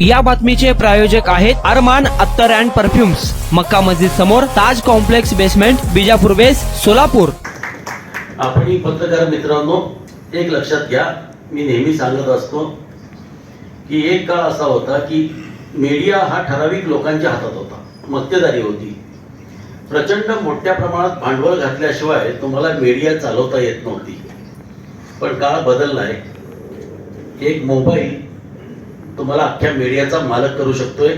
या बातमीचे प्रायोजक आहेत अरमान अत्तर अँड परफ्युम्स, मक्का मस्जिद समोर, ताज कॉम्प्लेक्स बेसमेंट, बिजापूर बेस, सोलापूर। आपण पत्रकार मित्रांनो, एक लक्षात घ्या, मी नेहमी सांगत असतो की एक काळ असा होता की मीडिया हा ठराविक लोकांच्या हातात होता, मक्तेदारी होती। प्रचंड मोठ्या प्रमाणात भांडवल घातल्याशिवाय तुम्हाला मीडिया चालवता येत नव्हती। पण काळ बदललाय, एक मोबाईल तुम्हाला अख्ख्या मीडियाचा मालक करू शकतोय,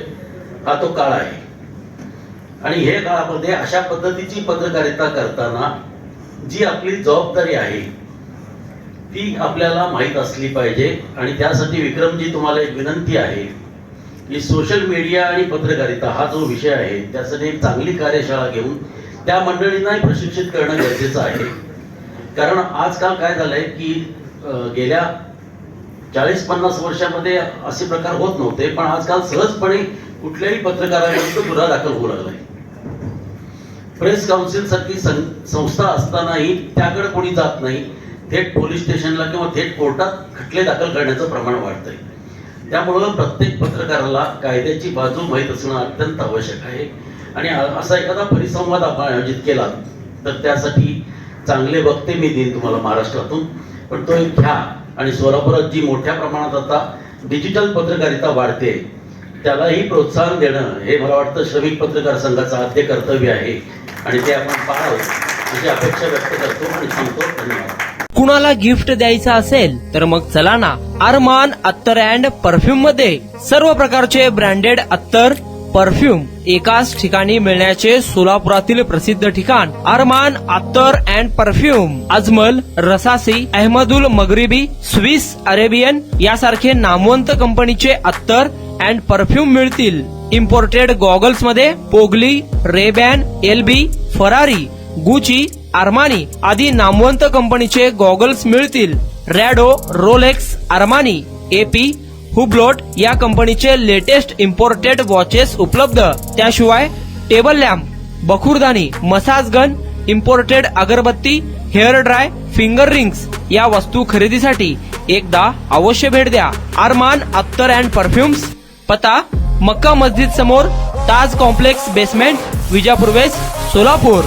हा तो काळ आहे। आणि हे काळामध्ये अशा पद्धतीची पत्रकारिता करताना जी आपली जबाबदारी आहे ती आपल्याला माहीत असली पाहिजे। आणि त्यासाठी विक्रमजी तुम्हाला एक विनंती आहे की सोशल मीडिया आणि पत्रकारिता हा जो विषय आहे त्यासाठी एक चांगली कार्यशाळा घेऊन त्या मंडळींनाही प्रशिक्षित करणं गरजेचं आहे। कारण आजकाल काय झालंय की गेल्या 40-50 वर्षामध्ये असे प्रकार होत नव्हते, पण आजकाल सहजपणे कुठल्याही पत्रकाराविरुद्ध गुन्हा दाखल होऊ लागलाय। प्रेस काउन्सिल सारखी संस्था असतानाही त्याकडे कोणी जात नाही, थेट पोलीस स्टेशनला किंवा थेट कोर्टात खटले दाखल करण्याचं प्रमाण वाढतंय। त्यामुळे प्रत्येक पत्रकाराला कायद्याची बाजू माहीत असणं अत्यंत आवश्यक आहे। आणि असा एखादा परिसंवाद आपण आयोजित केला तर त्यासाठी चांगले वक्ते मी देईन तुम्हाला महाराष्ट्रातून, पण तो एक घ्या। आणि सोलापुरात जी मोठ्या प्रमाणात आता डिजिटल पत्रकारिता वाढते त्यालाही प्रोत्साहन देणं हे मला वाटतं श्रमिक पत्रकार संघाचं आद्य कर्तव्य आहे आणि ते आपण पाहावं अशी अपेक्षा व्यक्त करतो आणि सांगतो। धन्यवाद। कुणाला गिफ्ट द्यायचं असेल तर मग चला ना अरमान अत्तर अँड परफ्यूम मध्ये सर्व प्रकारचे ब्रँडेड अत्तर परफ्यूम एकाच ठिकाणी मिळण्याचे सोलापुरातील प्रसिद्ध ठिकाण Armaan Attar and perfume. Ajmal, Rasasi, Ahmed al Maghribi, Swiss Arabian यासारखे नामवंत कंपनीचे अत्तर अँड परफ्यूम मिळतील। इम्पोर्टेड गॉगल्स मध्ये पोगली, Ray Ban, LB, Ferrari, Gucci, Armani आदी नामवंत कंपनीचे गॉगल्स मिळतील। Rado, Rolex, Armani, AP, Hublot या कंपनीचे लेटेस्ट इम्पोर्टेड वॉचेस उपलब्ध। त्याशिवाय टेबल लॅम्प, बखुरदानी, मसाज गन, इम्पोर्टेड अगरबत्ती, हेअर ड्राय, फिंगर रिंग्स या वस्तू खरेदीसाठी एकदा अवश्य भेट द्या अरमान अत्तर अँड परफ्युम्स। पता मक्का मस्जिद समोर, ताज कॉम्प्लेक्स बेसमेंट, विजापूर वेस्ट, सोलापूर।